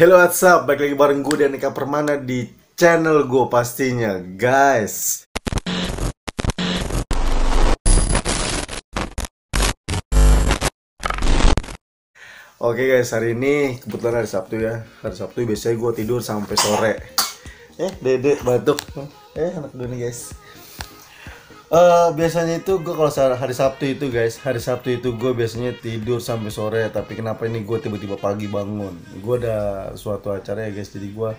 Hello, what's up? Balik lagi bareng gue dan Eka Permana di channel gue pastinya, guys. Oke guys, hari ini kebetulan hari Sabtu ya. Hari Sabtu biasanya gue tidur sampai sore. Dede batuk. Anak gue nih guys. Biasanya itu gue kalau hari Sabtu itu guys, hari Sabtu itu gue biasanya tidur sampai sore. Tapi kenapa ini gue tiba-tiba pagi bangun? Gue ada suatu acara ya guys, jadi gue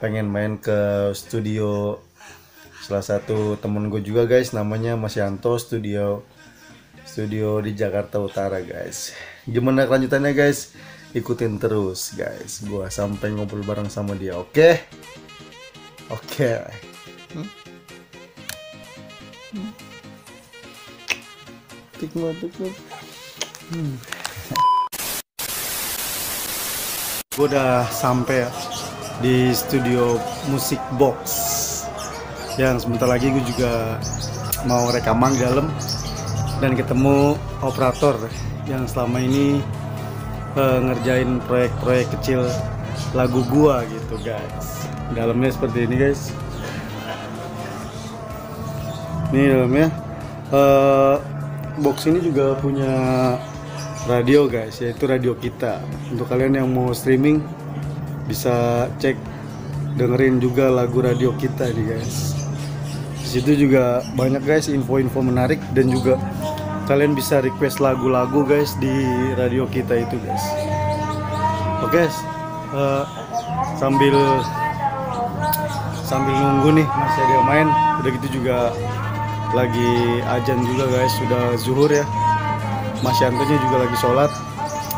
pengen main ke studio salah satu temen gue juga guys, namanya Mas Yanto, studio di Jakarta Utara guys. Gimana kelanjutannya guys? Ikutin terus guys, gue sampai ngobrol bareng sama dia. Oke? Gue udah sampai di studio musik box yang sebentar lagi gue juga mau rekaman di dalam dan ketemu operator yang selama ini ngerjain proyek-proyek kecil lagu gua gitu guys. Dalamnya seperti ini guys. Ini dalamnya box ini juga punya radio guys, yaitu radio kita. Untuk kalian yang mau streaming bisa cek dengerin juga lagu radio kita nih guys. Di situ juga banyak guys info-info menarik dan juga kalian bisa request lagu-lagu guys di radio kita itu guys. Oke, sambil nunggu nih masih ada yang main. Udah gitu juga lagi azan juga guys, sudah zuhur ya. Mas Yantonya juga lagi sholat.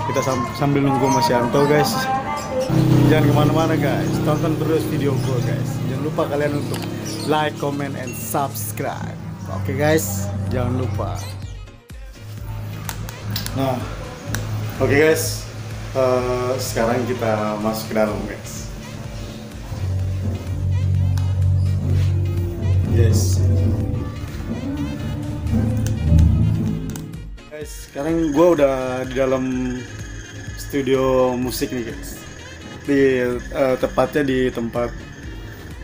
Kita sambil nunggu Mas Yanto guys. Jangan kemana-mana guys, tonton terus video gue guys. Jangan lupa kalian untuk like, comment, and subscribe. Oke guys, jangan lupa. Nah, oke guys, sekarang kita masuk ke dalam guys. Guys, sekarang gue udah di dalam studio musik nih guys. Tepatnya di tempat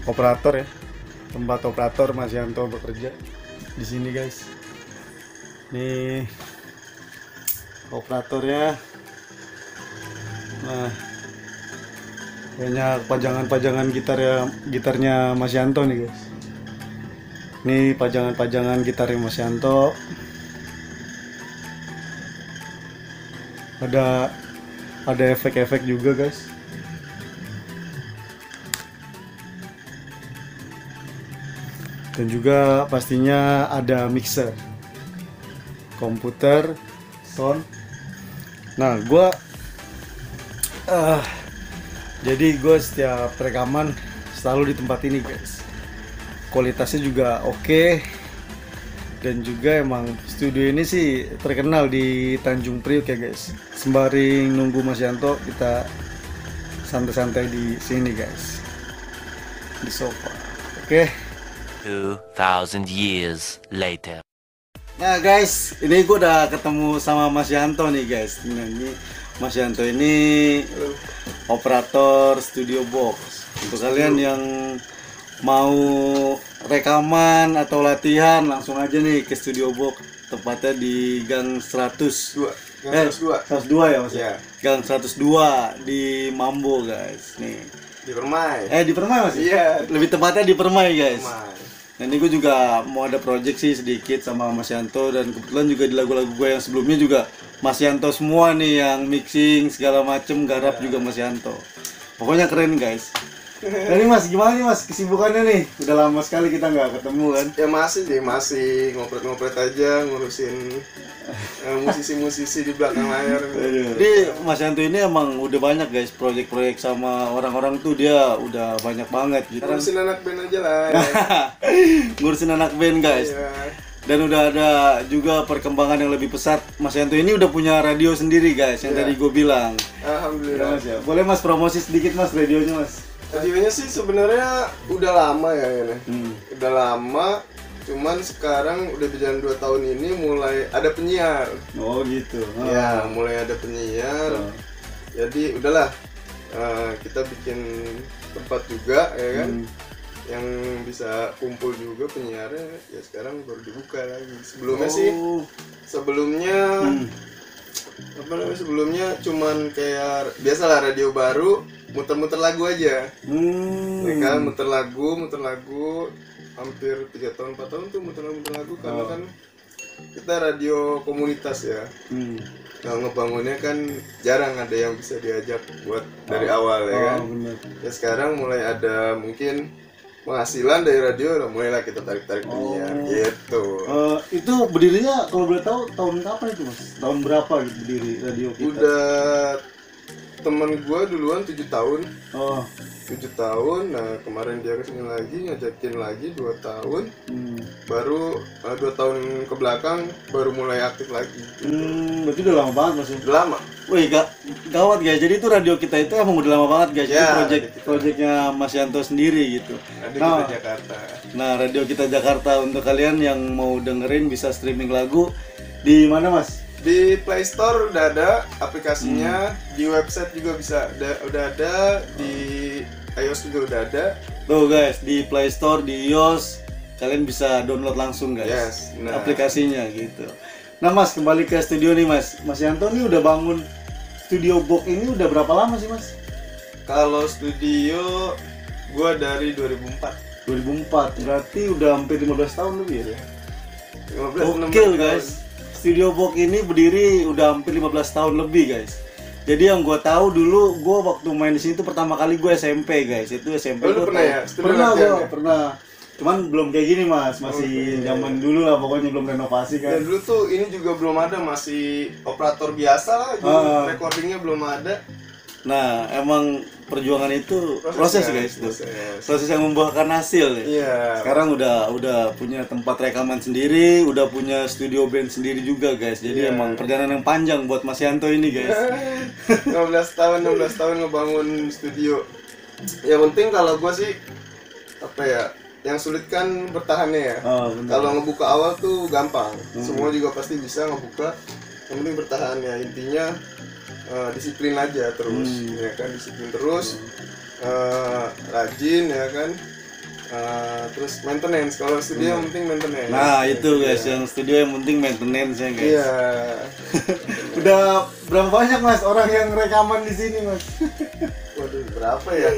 operator ya, tempat operator Mas Yanto bekerja di sini guys. Nih operatornya. Nah, banyak pajangan-pajangan gitarnya Mas Yanto nih guys. Ini pajangan-pajangan gitarnya Mas Yanto. Ada efek-efek juga guys. Dan juga pastinya ada mixer, komputer, sound. Nah, jadi gue setiap rekaman selalu di tempat ini guys. Kualitasnya juga oke. Dan juga emang studio ini sih terkenal di Tanjung Priok ya guys. Sembari nunggu Mas Yanto, kita santai-santai di sini guys, di sofa. Oke. 2000 years later. Nah guys, ini gue udah ketemu sama Mas Yanto nih guys. Ini Mas Yanto ini operator studio box. Untuk kalian yang mau rekaman atau latihan, langsung aja nih ke studio box. Tepatnya di Gang 102. Gang 102 ya Mas? Yeah. Gang 102 di Mambo guys. Nih. Di Permai. Di Permai Mas? Iya. Lebih tepatnya di Permai guys. Permai. Dan ini gue juga mau ada project sih sedikit sama Mas Yanto. Dan kebetulan juga di lagu-lagu gue yang sebelumnya juga Mas Yanto semua nih, yang mixing segala macem, garap juga Mas Yanto. Pokoknya keren guys. Nah ini Mas, gimana nih Mas kesibukannya nih? Udah lama sekali kita nggak ketemu kan? Ya masih ngopret-ngopret aja, ngurusin musisi-musisi di belakang layar. Jadi Mas Yanto ini emang udah banyak guys proyek-proyek sama orang-orang tuh, dia udah banyak banget gitu. Ngurusin anak band aja lah ya. Ngurusin anak band guys. Iya. Dan udah ada juga perkembangan yang lebih pesat. Mas Yanto ini udah punya radio sendiri guys, yang tadi gue bilang. Alhamdulillah. Mas, ya. Boleh Mas promosi sedikit Mas radionya Mas? Radionya sih sebenarnya udah lama ya ini. Udah lama, cuman sekarang udah berjalan 2 tahun ini mulai ada penyiar. Oh gitu. Ya, mulai ada penyiar. Jadi udahlah kita bikin tempat juga ya kan, yang bisa kumpul juga penyiarnya. Ya sekarang baru dibuka lagi. Sebelumnya sih, sebelumnya cuman kayak biasalah radio baru, muter-muter lagu aja. Ya kan, muter lagu hampir 3 tahun 4 tahun tuh muter lagu karena kan kita radio komunitas ya. Nah, ngebangunnya kan jarang ada yang bisa diajak buat dari awal ya kan. Bener. Ya sekarang mulai ada mungkin penghasilan dari radio, udah mulailah kita tarik penyiar gitu. Itu berdirinya kalau boleh tahu tahun kapan itu Mas? Tahun berapa gitu berdiri radio kita? Udah temen gue duluan 7 tahun. 7 tahun, nah kemarin dia kesini lagi, ngajakin lagi 2 tahun. Baru 2 tahun ke belakang baru mulai aktif lagi. Berarti udah lama banget Mas ya? Udah lama. Wih, gawat guys. Jadi itu radio kita itu emang udah lama banget guys. Ya, itu projectnya Mas Yanto sendiri gitu. Radio kita Jakarta. Nah, radio kita Jakarta, untuk kalian yang mau dengerin bisa streaming lagu di mana Mas? Di Play Store udah ada aplikasinya, di website juga bisa, udah ada, di iOS juga udah ada. Tuh guys, di Play Store, di iOS kalian bisa download langsung guys. Yes, nah. Aplikasinya gitu. Nah Mas, kembali ke studio nih Mas. Mas Yanto nih udah bangun studio box ini udah berapa lama sih Mas? Kalau studio gua dari 2004. 2004, berarti udah hampir 15 tahun lebih ya? 15 Oke guys, studio box ini berdiri udah hampir 15 tahun lebih guys. Jadi yang gue tahu dulu, gue waktu main di sini tuh pertama kali gue SMP guys. Itu SMP. Lu pernah ya? Pernah. Cuman belum kayak gini Mas, masih zaman dulu lah pokoknya, belum renovasi kan. Dan dulu tuh ini juga belum ada, masih operator biasa lah, recordingnya belum ada. Nah, emang perjuangan itu proses guys, proses yang membuahkan hasil. Iya. Sekarang udah punya tempat rekaman sendiri, udah punya studio band sendiri juga guys. Jadi emang perjalanan yang panjang buat Mas Yanto ini guys. 16 tahun ngebangun studio. Yang penting kalau gua sih apa ya? Yang sulit kan bertahannya ya. Kalau ngebuka awal tuh gampang. Semua juga pasti bisa ngebuka. Yang penting bertahan ya, intinya disiplin aja terus, ya kan, disiplin terus, rajin ya kan, terus maintenance. Kalau studio yang penting maintenance. Nah itu guys, yang studio yang penting maintenance ya guys. Iya. Udah berapa banyak Mas orang yang rekaman di sini Mas? Waduh, berapa ya?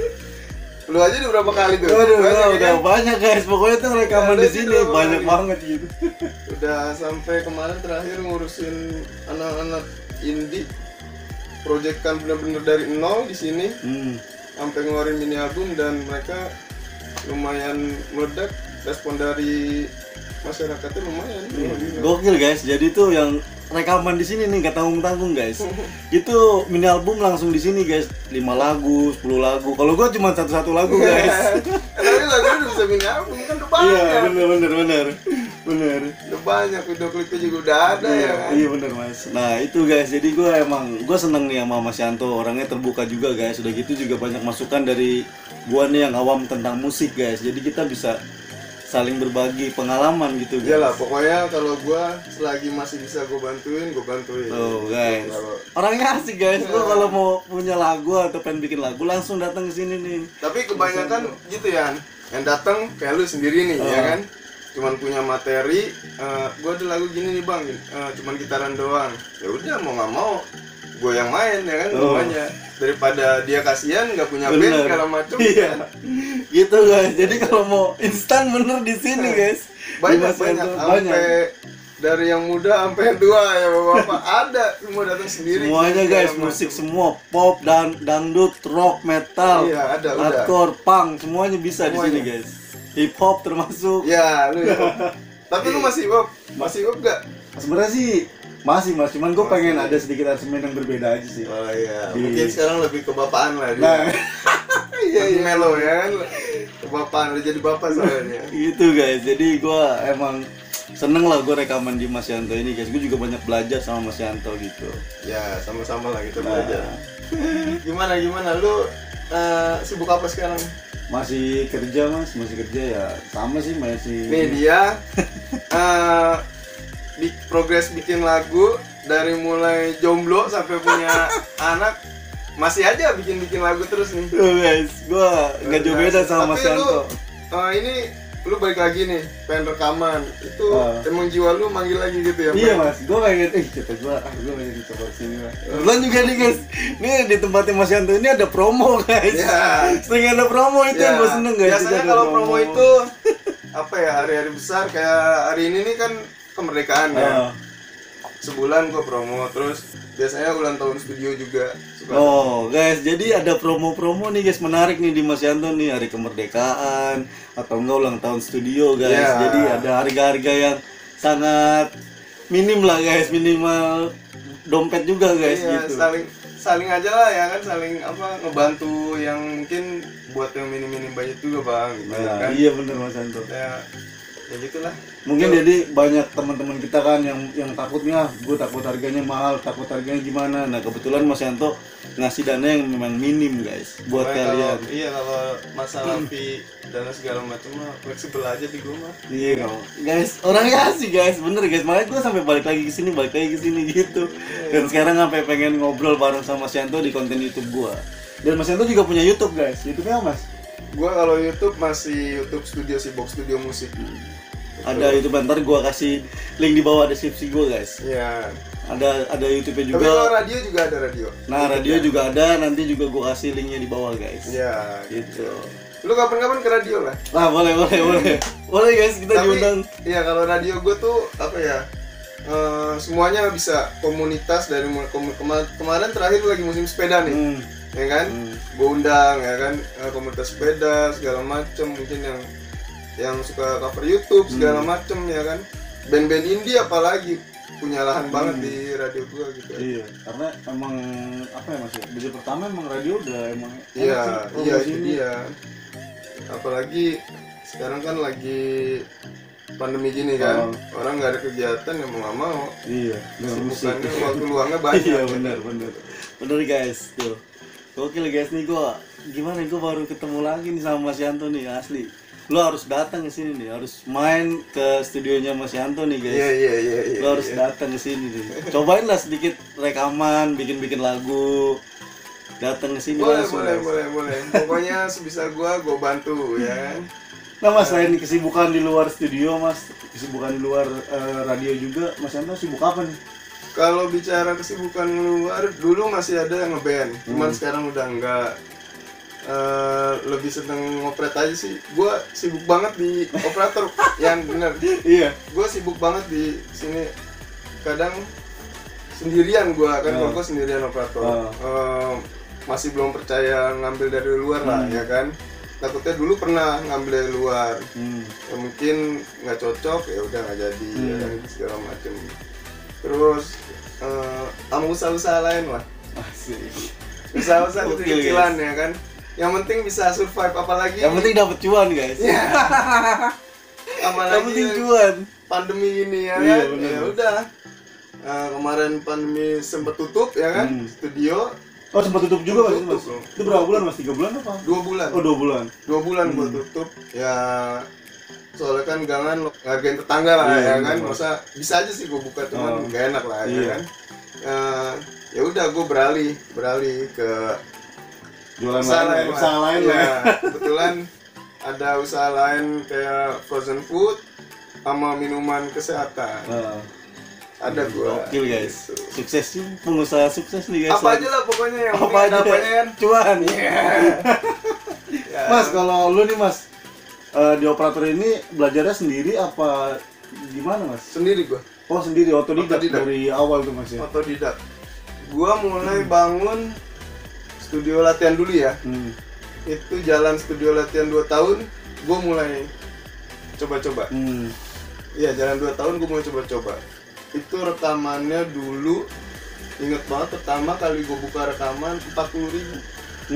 Lu aja udah berapa kali tuh? Waduh, udah banyak guys. Pokoknya tuh rekaman di sini banyak banget gitu. Udah sampai kemarin terakhir ngurusin anak-anak indie. Proyekkan bener-bener dari nol di sini, sampai ngeluarin mini album, dan mereka lumayan meledak. Respon dari masyarakatnya lumayan. Gokil guys. Jadi tuh yang rekaman di sini nih nggak tanggung-tanggung guys. Itu mini album langsung di sini guys. 5 lagu, 10 lagu. Kalau gua cuma satu lagu guys. Tapi lagunya udah bisa mini album kan, udah banyak. Iya bener. Udah banyak, video klipnya juga udah ada ya kan? Iya bener Mas. Nah itu guys, jadi gue seneng nih sama Mas Yanto, orangnya terbuka juga guys. Udah gitu juga banyak masukan dari gua nih yang awam tentang musik guys. Jadi kita bisa saling berbagi pengalaman gitu guys. Iyalah, pokoknya kalau gua selagi masih bisa gua bantuin. Oh guys, orangnya asik guys. Gua kalau mau punya lagu atau pengen bikin lagu langsung datang ke sini nih. Tapi kebanyakan gitu ya, yang datang kayak lu sendiri nih ya kan, cuman punya materi, gua ada lagu gini nih bang, cuman gitaran doang. Ya udah, mau nggak mau gue yang main ya kan, semuanya. Daripada dia kasihan nggak punya band segala macam. Iya. Gitu guys. Jadi kalau mau instan bener di sini guys. Banyak sampai dari yang muda sampai yang tua ya bapak-bapak ada, semua datang sendiri. Semuanya guys, musik semua, pop dan dangdut, rock, metal, hardcore, punk, semuanya bisa di sini guys. Hip hop termasuk. Ya, lu ya. Tapi lu masih hip hop gak? Sebenarnya sih masih Mas, cuman gue pengen ada sedikit aransemen yang berbeda aja sih. Oh iya, mungkin sekarang lebih kebapaan lah dia. Nah, iya melo ya kan, kebapaan, udah jadi bapak soalnya. Gitu guys, jadi gue emang seneng lah gue rekaman di Mas Yanto ini guys. Gue juga banyak belajar sama Mas Yanto gitu. Ya sama-sama lah kita belajar. Gimana lu sibuk apa sekarang? Masih kerja Mas, masih kerja ya, sama sih masih. Nih dia progres bikin lagu dari mulai jomblo sampai punya anak masih aja bikin lagu terus nih. Tuh guys, gua nggak jauh beda sama Mas Yanto. Ini lu balik lagi nih, pengen rekaman. Itu emang jiwa lu manggil lagi gitu ya? Iya mas, gue pengen, kata gue pengen coba kesini mas. Kebetulan juga nih guys, ini di tempatnya Mas Yanto ini ada promo guys. Ya. Sering ada promo itu yang gue seneng guys. Biasanya kalau promo itu apa ya, hari-hari besar kayak hari ini nih kan kemerdekaan ya. Sebulan gua promo, terus biasanya ulang tahun studio juga. Oh guys, jadi ada promo-promo nih guys, menarik nih di Mas Yanto nih, hari kemerdekaan atau enggak ulang tahun studio guys. Jadi ada harga-harga yang sangat minim lah guys, minimal dompet juga guys. Iya, gitu. saling aja lah ya kan, saling ngebantu yang mungkin buat yang minim-minim budget juga bang. Gitu, kan? Iya bener Mas Yanto. Ya gitulah. Mungkin jadi banyak teman-teman kita kan yang takutnya, gue takut harganya mahal, takut harganya gimana. Nah kebetulan Mas Yanto ngasih dana yang memang minim guys buat kalian. Kalau masalah fee dana segala macam mah fleksibel aja di gue mah. Iya guys, orangnya asik guys, bener guys. Makanya gue sampai balik lagi ke sini gitu. Dan sekarang sampai pengen ngobrol bareng sama Mas Yanto di konten YouTube gue. Dan Mas Yanto juga punya YouTube guys. YouTube-nya apa Mas? Gue kalau YouTube masih YouTube Studio Box Studio Musik. Ada YouTube, ntar gue kasih link di bawah deskripsi gue guys. Iya. Ada YouTube-nya juga. Tapi kalau radio juga ada radio. Nah radio juga ada, nanti juga gue kasih linknya di bawah guys. Iya. Gitu. Lu kapan-kapan ke radio lah. Nah boleh guys, kita diundang. Iya kalau radio gue tuh apa ya? Semuanya bisa, komunitas dari kemarin terakhir lagi musim sepeda nih. Ya kan? Gue undang ya kan, komunitas sepeda segala macem, mungkin yang suka cover YouTube segala macem ya kan, band-band indie apalagi punya lahan banget di radio gua gitu. Iya, karena emang apa ya Mas ya, dari pertama emang radio udah emang iya itu dia. Apalagi sekarang kan lagi pandemi gini kan, orang nggak ada kegiatan ya mau nggak mau. Iya, kesibukannya waktu luangnya banyak. Iya bener guys tuh. Gokil guys nih, gua baru ketemu lagi nih sama Mas Yanto nih asli. Lo harus datang ke sini nih, harus main ke studionya Mas Yanto nih guys. Iya. Lo harus datang ke sini nih. Cobain lah sedikit rekaman, bikin lagu. Datang ke sini langsung. Boleh. Pokoknya sebisa gua bantu ya. Nah Mas, selain kesibukan di luar studio Mas, kesibukan di luar radio juga, Mas Yanto sibuk apa nih? Kalau bicara kesibukan luar, dulu masih ada yang ngeband, cuman sekarang udah enggak. Lebih seneng ngopret aja sih. Gua sibuk banget di operator. Yang bener. Iya. Gua sibuk banget di sini. Kadang sendirian gua kan, kalau gua sendirian operator. Masih belum percaya ngambil dari luar lah ya kan. Takutnya dulu pernah ngambil dari luar. Ya mungkin nggak cocok, ya udah nggak jadi ya kan, segala macem. Terus sama usaha-usaha lain lah. Usaha-usaha kecil-kecilan ya kan. Yang penting bisa survive, apalagi yang penting dapat cuan guys. Apalagi yang penting cuan. Pandemi ini ya kan. Ya udah. Kemarin pandemi sempat tutup ya kan, studio. Oh sempat tutup juga Mas. Itu berapa bulan Mas? 3 bulan apa? 2 bulan. Oh 2 bulan. 2 bulan gua tutup. Ya soalnya kan gangan ngargain tetangga lah ya kan. Masa bisa aja sih gua buka, cuman nggak enak lah ya kan. Ya udah gua beralih ke jualan usaha lain ya. Kebetulan ada usaha lain kayak frozen food sama minuman kesehatan. Ada gua. Oke guys. Gitu. Sukses sih, pengusaha sukses nih guys. Apa aja lah pokoknya yang apa aja kan cuan. Mas, kalau lu nih Mas di operator ini belajarnya sendiri apa gimana Mas? Sendiri gua. Oh sendiri, otodidak dari awal tuh Mas ya? Otodidak. Gua mulai bangun studio latihan dulu ya. Itu jalan studio latihan 2 tahun, gue mulai coba-coba. Iya, jalan 2 tahun gue mulai coba-coba. Itu rekamannya dulu, inget banget pertama kali gue buka rekaman 40.000.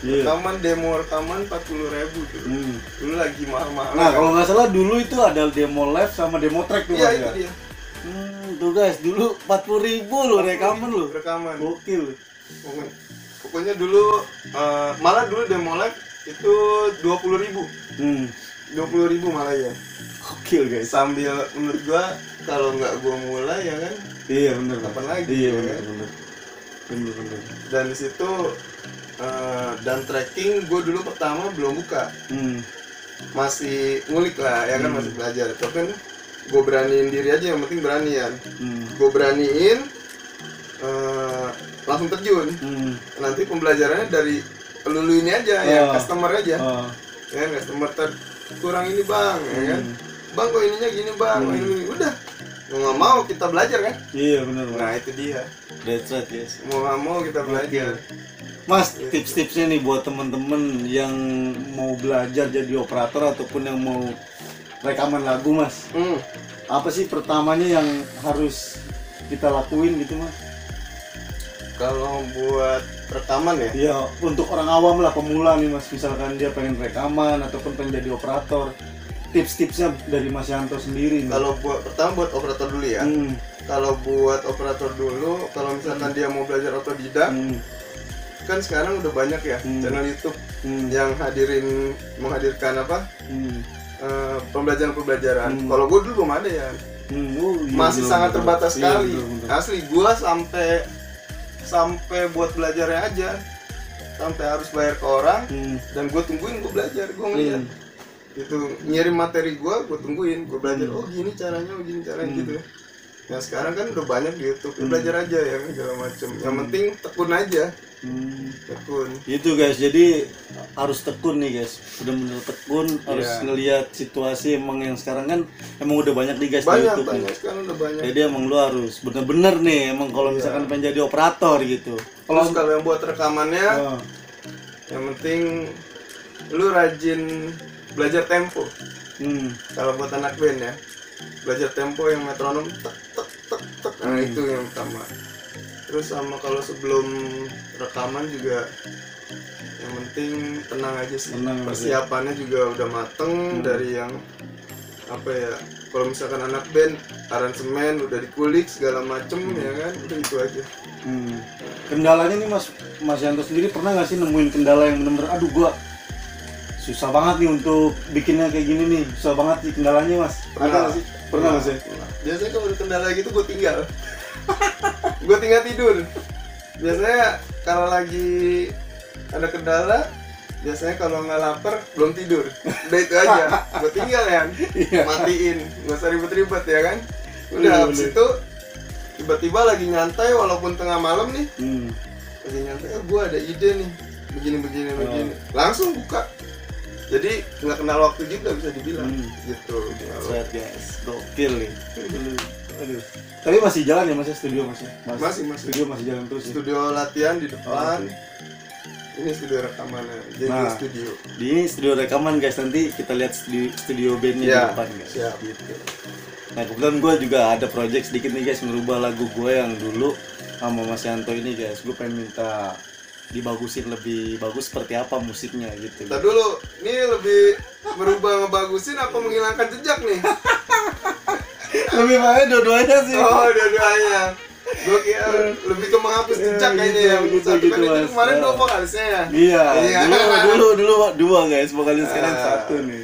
Rekaman demo rekaman 40.000 dulu. Dulu lagi mahal-mahal. Nah, kalau nggak salah dulu itu ada demo live sama demo track tuh. Iya, itu dia. Tuh guys, dulu 40.000 lo rekaman lo. Rekaman. Gokil. Pokoknya dulu malah dulu demo live itu 20.000. 20.000 malah ya. Gokil guys. Sambil menurut gua kalau nggak gua mulai ya kan. Iya benar. Kapan lagi? Iya ya benar. Kan? Bener. Dan di situ dan tracking gue dulu pertama belum buka, masih ngulik lah ya kan, masih belajar. Tapi kan gue beraniin diri aja, yang penting beranian. Gue beraniin langsung terjun. Nanti pembelajarannya dari lulu ini aja ya, customer aja. Ya kan, customer kurang ini bang, ya kan. Bang kok ininya gini bang, ini udah. Mau nggak mau kita belajar kan? Iya benar. Nah itu dia. That's right guys. Mau nggak mau kita belajar. Mas, tips-tipsnya nih buat temen-temen yang mau belajar jadi operator ataupun yang mau rekaman lagu mas. Apa sih pertamanya yang harus kita lakuin gitu mas? Kalau buat rekaman ya? Ya untuk orang awam lah, pemula nih mas, misalkan dia pengen rekaman ataupun pengen jadi operator, tips-tipsnya dari Mas Yanto sendiri nih. Kalau pertama buat operator dulu ya. Kalau buat operator dulu, kalau misalkan dia mau belajar otodidak, kan sekarang udah banyak ya channel YouTube yang menghadirkan apa? Pembelajaran. Kalau gue dulu belum ada ya. Masih sangat terbatas sekali. Asli gue sampai buat belajarnya aja, sampai harus bayar ke orang, dan gue tungguin, gue belajar, gue ngeliat gitu, ngirim materi gue tungguin, gue belajar. Oh gini caranya gitu. Nah sekarang kan udah banyak di YouTube, belajar aja ya segala macem. Yang penting tekun aja. Tekun. Itu guys, jadi harus tekun nih guys, bener-bener tekun, harus ngelihat situasi. Emang yang sekarang kan emang udah banyak nih guys di YouTube. Banyak sekarang udah banyak. Jadi emang lu harus bener-bener nih, emang kalau misalkan pengen jadi operator gitu. Terus kalau yang buat rekamannya, yang penting lu rajin belajar tempo. Kalau buat anak band ya, belajar tempo yang metronom tek. Nah itu yang pertama. Terus sama kalau sebelum rekaman juga, yang penting tenang aja sih. Persiapannya juga udah mateng dari yang apa ya. Kalau misalkan anak band, aransemen udah dikulik segala macem ya kan, udah itu aja. Kendalanya nih Mas Yanto sendiri pernah nggak sih nemuin kendala yang bener-bener, aduh gua susah banget nih untuk bikinnya kayak gini nih, susah banget sih kendalanya mas? Ada nggak sih? Pernah mas ya? Biasanya kalau ada kendala gitu gue tinggal. Gue tinggal tidur. Biasanya kalau lagi ada kendala, biasanya kalau nggak lapar belum tidur. Udah itu aja. Gue tinggal ya, matiin. Nggak usah ribet-ribet ya kan. Udah habis itu tiba-tiba lagi nyantai walaupun tengah malam nih. Lagi nyantai, gue ada ide nih. Begini. Langsung buka. Jadi nggak kenal waktu juga bisa dibilang gitu. Set guys, gokil nih. Aduh. Tapi masih jalan ya mas ya, studio mas ya? Masih. Studio masih jalan terus. Studio latihan di depan. Ini studio rekamannya. Jadi studio. Di ini studio rekaman guys, nanti kita lihat studio bandnya di depan guys. Siap. Gitu. Nah kebetulan gue juga ada project sedikit nih guys, merubah lagu gue yang dulu sama Mas Yanto ini guys. Gue pengen minta dibagusin lebih bagus seperti apa musiknya gitu. Tadi dulu, ini lebih merubah ngebagusin apa menghilangkan jejak nih? Lebih banyak dua-duanya sih. Oh, dua-duanya. Gue kira lebih ke menghapus jejak kayaknya ya. Satu kan itu kemarin dua vokalisnya ya? Iya. Dulu dua guys, vokalis sekarang satu nih.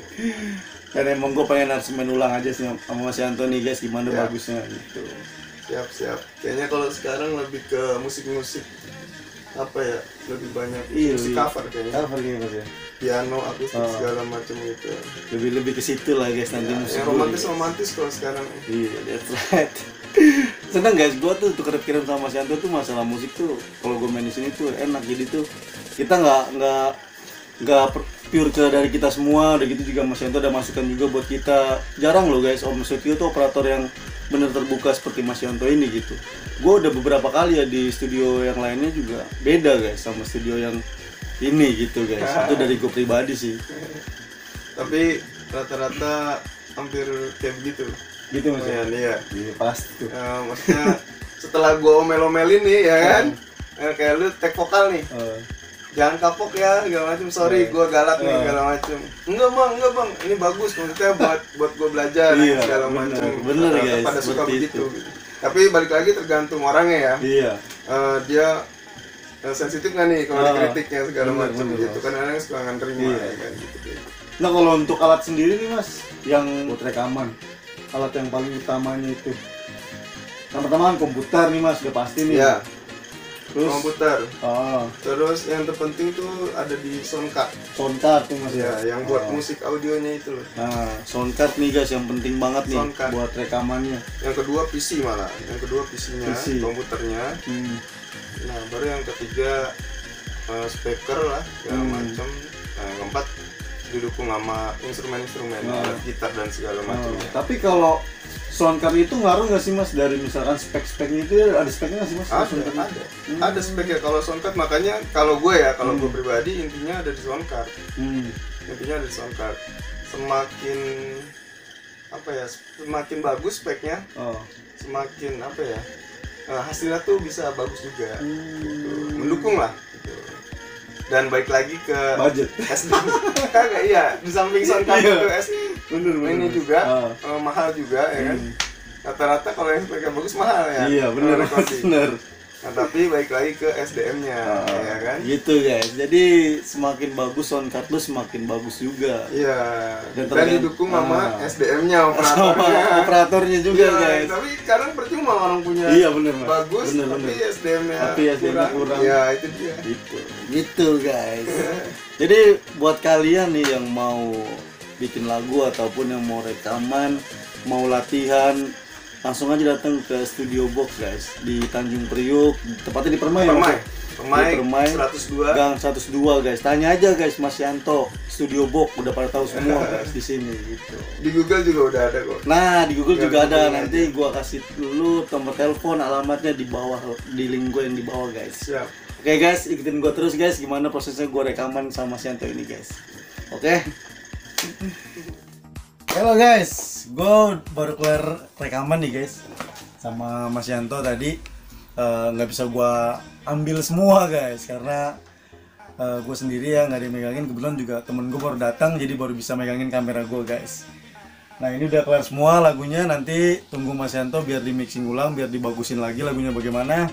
Karena emang gue pengen aransemen ulang aja sih sama Mas Yanto nih guys, gimana bagusnya gitu. Siap. Kayaknya kalau sekarang lebih ke musik-musik apa ya, lebih banyak musik cover kayaknya. Cover gitu mas ya. Piano, akustik segala macam gitu. Lebih ke situ lah guys nanti musik. Yang romantis kalau sekarang. Iya, that's right. Seneng guys, gua tuh kepikiran sama Mas Yanto tuh masalah musik tuh. Kalau gua main di sini tuh enak, jadi tuh kita nggak pure ke dari kita semua. Udah gitu juga Mas Yanto ada masukan juga buat kita. Jarang loh guys, Om Sutio tuh operator yang bener terbuka seperti Mas Yanto ini gitu. Gue udah beberapa kali ya di studio yang lainnya juga beda guys sama studio yang ini gitu guys. Itu dari gue pribadi sih. Tapi rata-rata hampir kayak begitu. Gitu mas ya? Iya. Iya pasti tuh. Maksudnya setelah gue omel-omelin nih ya kan, kayak lu take vokal nih. Jangan kapok ya, segala macam. Sorry, gue galak nih, segala macam. Enggak bang, ini bagus. Maksudnya buat gue belajar, segala macam. Bener guys, pada suka begitu. Tapi balik lagi tergantung orangnya ya. Iya. Dia sensitif nggak nih kalau dikritiknya segala macam gitu. Kan orang suka nggak terima kan gitu. Nah kalau untuk alat sendiri nih mas, yang buat rekaman, alat yang paling utamanya itu, pertama komputer nih mas, udah pasti nih. Iya. komputer. Oh, Terus yang terpenting tuh ada di sound card. sound card tuh Mas Ya, ya. yang buat musik audionya itu loh. Nah, sound card nih guys yang penting banget nih Sound card. buat rekamannya. Yang kedua PC malah. Yang kedua PC-nya, PC. komputernya. Hmm. Nah, baru yang ketiga speaker lah, segala macam. Nah, yang keempat didukung sama instrumen-instrumen, gitar dan segala macam. Tapi kalau sound card itu ngaruh nggak sih Mas dari misalkan spek-speknya itu ada speknya nggak sih Mas? Sound card itu? Ada speknya kalau sound card, makanya kalau gue ya, kalau gue pribadi intinya ada di sound card. Intinya ada di sound card. Semakin apa ya, semakin bagus speknya, semakin apa ya, hasilnya tuh bisa bagus juga, gitu. Mendukung lah gitu. Dan baik lagi ke Budget. SDM. Kagak, iya, di samping sound card itu Bener. ini juga mahal juga ya kan. Rata-rata kalau yang speknya bagus mahal ya. Iya bener recording. bener. Nah, tapi baik lagi ke SDM-nya ya kan. Gitu guys. Jadi semakin bagus sound card lu semakin bagus juga. Iya. Dan Dan didukung sama SDM-nya, Sama operatornya. operatornya juga Iya, guys. tapi sekarang percuma orang punya Iya bener Mas. bagus, Bener, tapi bener. SDM-nya Tapi SDM-nya kurang. Ya, itu dia. Gitu guys. Jadi buat kalian nih yang mau bikin lagu ataupun yang mau rekaman, mau latihan, langsung aja datang ke Studio Box guys di Tanjung Priuk, tepatnya di Permai. Permai 102. Gang 102 guys. Tanya aja guys Mas Yanto, Studio Box udah pada tahu semua guys di sini gitu. Di Google juga udah ada kok. Nah, di Google Tinggal juga ada. Google Nanti gua kasih dulu nomor telepon, alamatnya di bawah, di link gue yang di bawah guys. Siap. Oke guys, ikutin gua terus guys gimana prosesnya gua rekaman sama Mas Yanto ini guys. Oke. Halo guys, gue baru kelar rekaman nih guys sama Mas Yanto tadi. Nggak bisa gue ambil semua guys karena gue sendiri ya nggak ada yang megangin. Kebetulan juga temen gue baru datang jadi baru bisa megangin kamera gue guys. Nah ini udah kelar semua lagunya, nanti tunggu Mas Yanto biar di mixing ulang, biar dibagusin lagi lagunya bagaimana.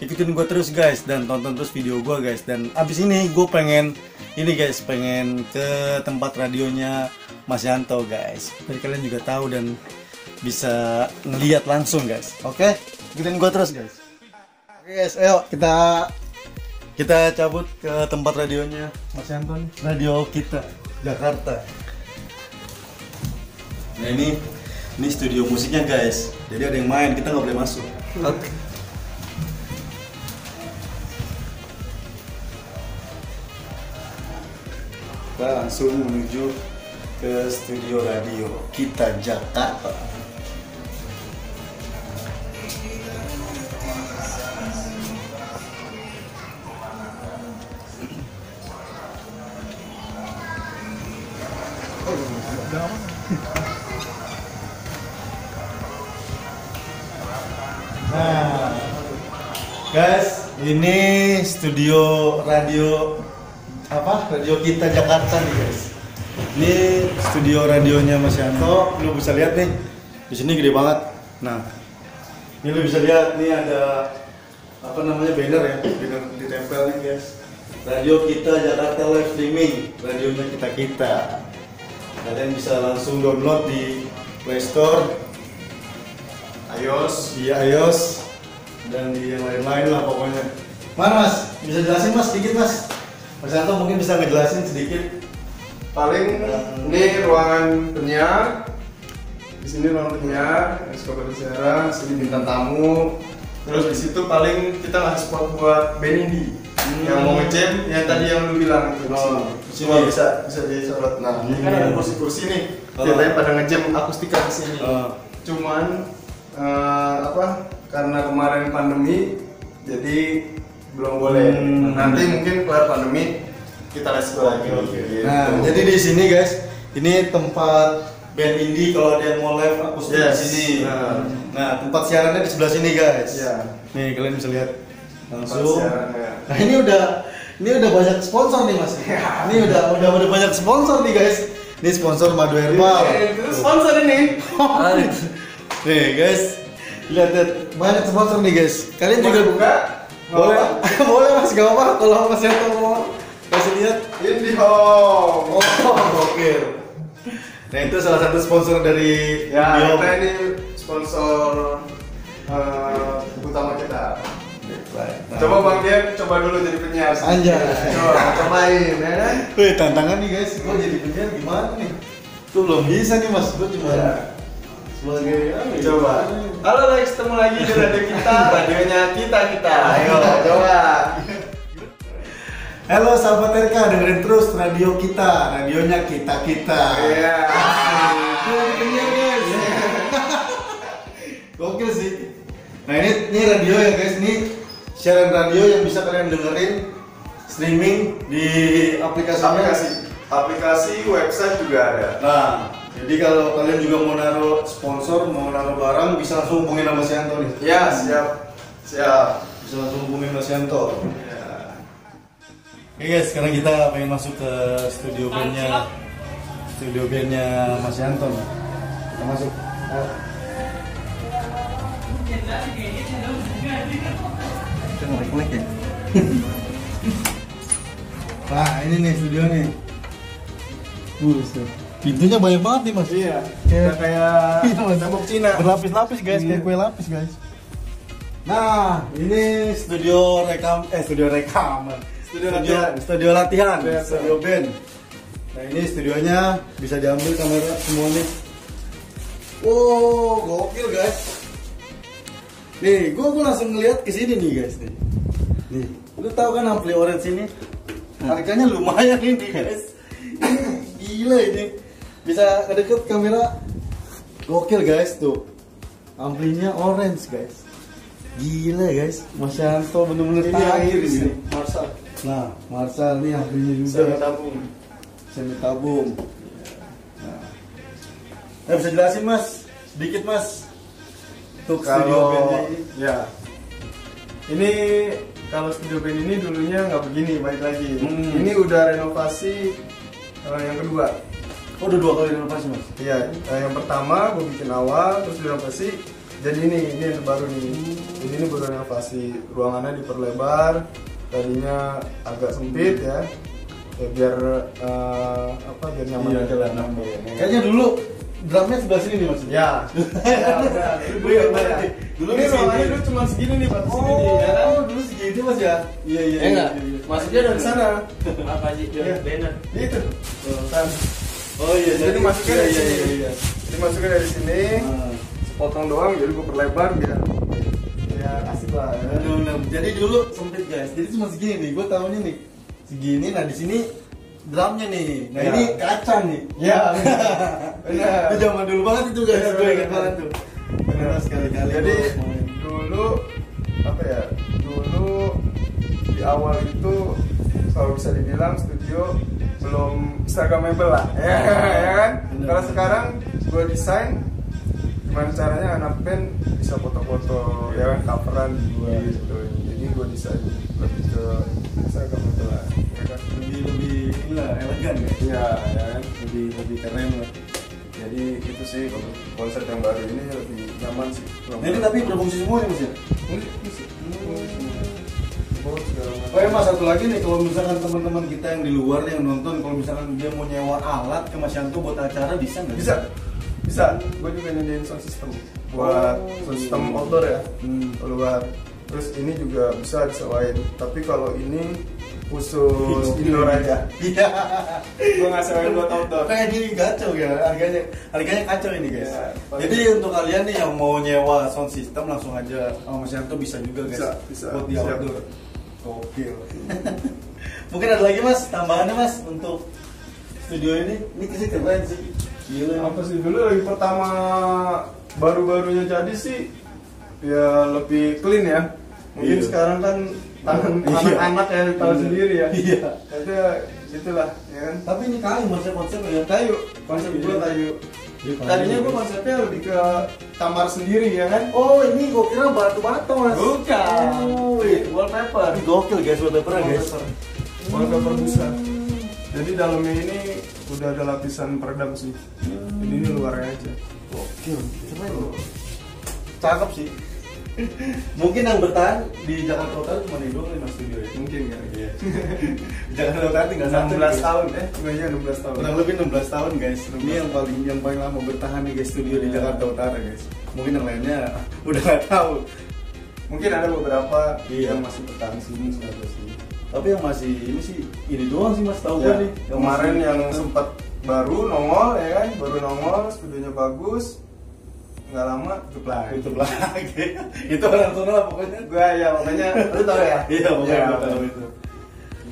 Ikutin gue terus guys dan tonton terus video gue guys. Dan abis ini gue pengen ini guys, pengen ke tempat radionya Mas Yanto guys. Jadi kalian juga tahu dan bisa ngeliat langsung guys. Oke, ikutin gue terus guys. Oke guys, ayo kita cabut ke tempat radionya Mas Yanto nih. Radio kita Jakarta. Nah ini studio musiknya guys. Jadi ada yang main, kita nggak boleh masuk. Oke. Kita langsung menuju ke studio radio kita Jakarta. Nah, guys, ini studio radio apa? Radio kita Jakarta nih guys. Ini studio radionya Mas Yanto. Lu bisa lihat nih, di sini gede banget. Nah, ini lu bisa lihat nih ada apa namanya banner ya, banner ditempel nih guys. Radio kita Jakarta live streaming, radionya kita. Kalian bisa langsung download di Play Store, iOS, di iOS dan di yang lain-lain lah pokoknya. Mana Mas? Bisa jelasin Mas sedikit Mas? Mas Yanto mungkin bisa ngejelasin sedikit. paling ini ruangan penyiar. Di sini ruangan penyiar, yang suka bersiaran, di sini bintang tamu. Terus di situ paling kita ngasih spot buat band indie yang mau ngejam, yang tadi yang lu bilang itu. Di sini bisa jadi sorot. Nah, ini kan ada kursi-kursi nih. Biasanya pada ngejam akustika di sini. Cuman karena kemarin pandemi, jadi belum boleh. Nanti mungkin kelar pandemi kita les lagi. Gitu. Nah, jadi di sini guys, ini tempat band indie kalau ada yang mau live akustik di sini. Nah, tempat siarannya di sebelah sini guys. Nih kalian bisa lihat langsung. Nah, ini udah banyak sponsor nih Mas. Ini udah banyak sponsor nih guys. Ini sponsor Madu Herbal. Itu sponsor ini. Nih guys, lihat banyak sponsor nih guys. Kalian juga buka? Boleh, boleh Mas, gak apa-apa kalau Mas Yanto mau kasih lihat. IndiHome. Oke. Nah itu salah satu sponsor dari Ya, IndiHome. kita ini sponsor utama kita. Coba Bang Dian, coba dulu jadi penyiar. Anjay. Cobain ya kan. Wih, tantangan nih guys, gue jadi penyiar gimana nih? Tuh belum bisa nih mas, gue cuma sebagai Coba. Halo guys, ketemu lagi di radio kita, radionya kita. Ayo, coba. Halo sahabat RK, dengerin terus radio kita, radionya kita. Iya. Gue jadi penyiar guys. Gokil sih. Nah ini radio ya guys, ini siaran radio yang bisa kalian dengerin streaming di aplikasi website juga ada. Nah, jadi kalau kalian juga mau naruh sponsor, mau naruh barang, bisa langsung hubungin sama si Anto nih. Ya, siap. Bisa langsung hubungin sama si Anto. Ya. Oke guys, sekarang kita pengen masuk ke studio bandnya Mas Yanto nih. Kita masuk. Kita ngelek ya. Nah, ini nih studio nih. Pintunya banyak banget nih mas. Iya. Kayak tembok Cina. Berlapis-lapis guys, kayak kue lapis guys. Nah, ini studio rekaman. Studio latihan, studio band. Nah, ini studionya bisa diambil kamera semua nih. Wow, gokil guys. Nih, gue langsung ngeliat ke sini nih guys nih. Nih, lu tahu kan ampli orange ini? Harganya lumayan ini guys. Gila ini. Bisa ngedeket kamera. Gokil guys tuh. Amplinya orange guys. Gila guys. Mas Yanto bener-bener iris nih, Marshall. Nah, Marshall nih amplinya juga. Semi tabung. Nah, bisa jelasin mas, sedikit mas. Tuh studio bandnya ini. Ya. Ini kalau studio band ini dulunya nggak begini, balik lagi. Ini udah renovasi yang kedua. Oh, udah 2 kali renovasi mas? Iya, yang pertama gue bikin awal, terus direnovasi. Jadi ini yang terbaru nih. Ini baru renovasi, ruangannya diperlebar. Tadinya agak sempit ya. Biar biar nyaman Iya, aja lah. Kayaknya dulu drumnya sebelah sini nih mas. Ya. Dulu Ini ruangannya dulu cuma segini nih, Pak. Segini nih, ya kan? Dulu segini mas ya? Iya. Enggak. Masuknya dari sana. Apa sih? Iya. Banner. Itu. Kan. Oh iya. Jadi masuknya dari sini. Iya. Jadi masuknya dari sini. Sepotong doang, jadi gue perlebar biar asik lah. Ya. Bener. Jadi dulu sempit guys. Jadi cuma segini nih. Gue tahunya nih segini. Nah di sini drumnya nih. Nah Ya. ini kaca nih. Ya. Benar. Itu zaman dulu banget itu guys. Bener, Gue ingat bener. banget tuh. Bener sekali-kali. Jadi gua main. dulu dulu di awal itu kalau bisa dibilang studio belum instagramable lah. Ya kan? Bener. Kalau sekarang gue desain gimana caranya anak band bisa foto-foto ya kan, coveran gitu. Jadi gue desain lebih ke instagramable lah. Ya kan? lebih elegan ya. Iya, ya kan? Lebih keren lah. Jadi itu sih kalau konsep yang baru ini lebih nyaman sih. Nah ini tapi berfungsi semua ya mas ya? Musik. Oh ya mas, satu lagi nih, kalau misalkan teman-teman kita yang di luar yang nonton, kalau misalkan dia mau nyewa alat ke Mas Yanto buat acara, bisa nggak? Bisa. Gue juga nyediain sound system buat sound system outdoor ya, keluar. Terus ini juga bisa disewain. Tapi kalau ini khusus indoor aja. Iya. Gue nggak sewain buat outdoor. Kayak gini kacau ya, harganya kacau ini guys. Ya, jadi untuk kalian nih yang mau nyewa sound system langsung aja sama Mas Yanto bisa juga guys. Bisa. Buat di Siap. outdoor. Gokil. Mungkin ada lagi mas, tambahannya mas untuk studio ini? Ini sih keren sih. Gila. Apa sih dulu lagi pertama baru-barunya jadi sih ya lebih clean ya. Mungkin Iya. sekarang kan tangan Iya. anak-anak ya tahu sendiri ya. Iya. Tapi ya gitulah ya kan. Tapi ini kayu konsep-konsepnya ya. Kayu, konsep gue kayu. Iya, kayu. Tadinya gue konsepnya lebih ke kamar sendiri ya kan. Oh ini gue kira batu-batu mas. Bukan. Oh, iya. Wallpaper. Ini gokil guys, wallpaper guys. Wallpaper busa. Jadi dalamnya ini udah ada lapisan peredam sih. Jadi ini luarnya aja. Gokil. Keren. Cakep sih. Mungkin yang bertahan di Jakarta Utara cuma ini doang nih mas studio ya. Mungkin kan. Iya. Di Jakarta Utara tinggal 16 tahun iya 16 tahun. Kurang lebih 16 tahun guys. Ini yang paling lama bertahan nih guys studio di Jakarta Utara guys. Mungkin yang lainnya udah nggak tahu. Mungkin ada beberapa yang masih bertahan sini sampai sini. Tapi yang masih ini sih ini doang sih Mas, tahu Ya, gue nih. kemarin masih- yang sempat baru nongol ya kan, baru nongol, studionya bagus, nggak lama tutup lagi. tutup lagi. Itu orang sana lah pokoknya. Gua ya makanya lu tahu ya. Iya, pokoknya Ya, gue tahu itu.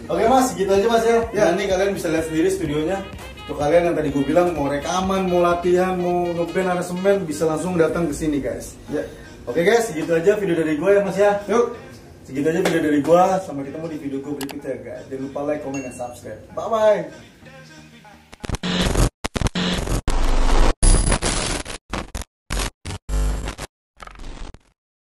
Oke Mas, gitu aja Mas ya. Ya. Nanti kalian bisa lihat sendiri studionya. Untuk kalian yang tadi gue bilang mau rekaman, mau latihan, mau ngeband aransemen bisa langsung datang ke sini guys. Ya. Oke guys, segitu aja video dari gue ya Mas ya. Yuk. Segitu aja video dari gue. Sampai ketemu di video gue berikutnya guys. Jangan lupa like, comment, dan subscribe. Bye bye.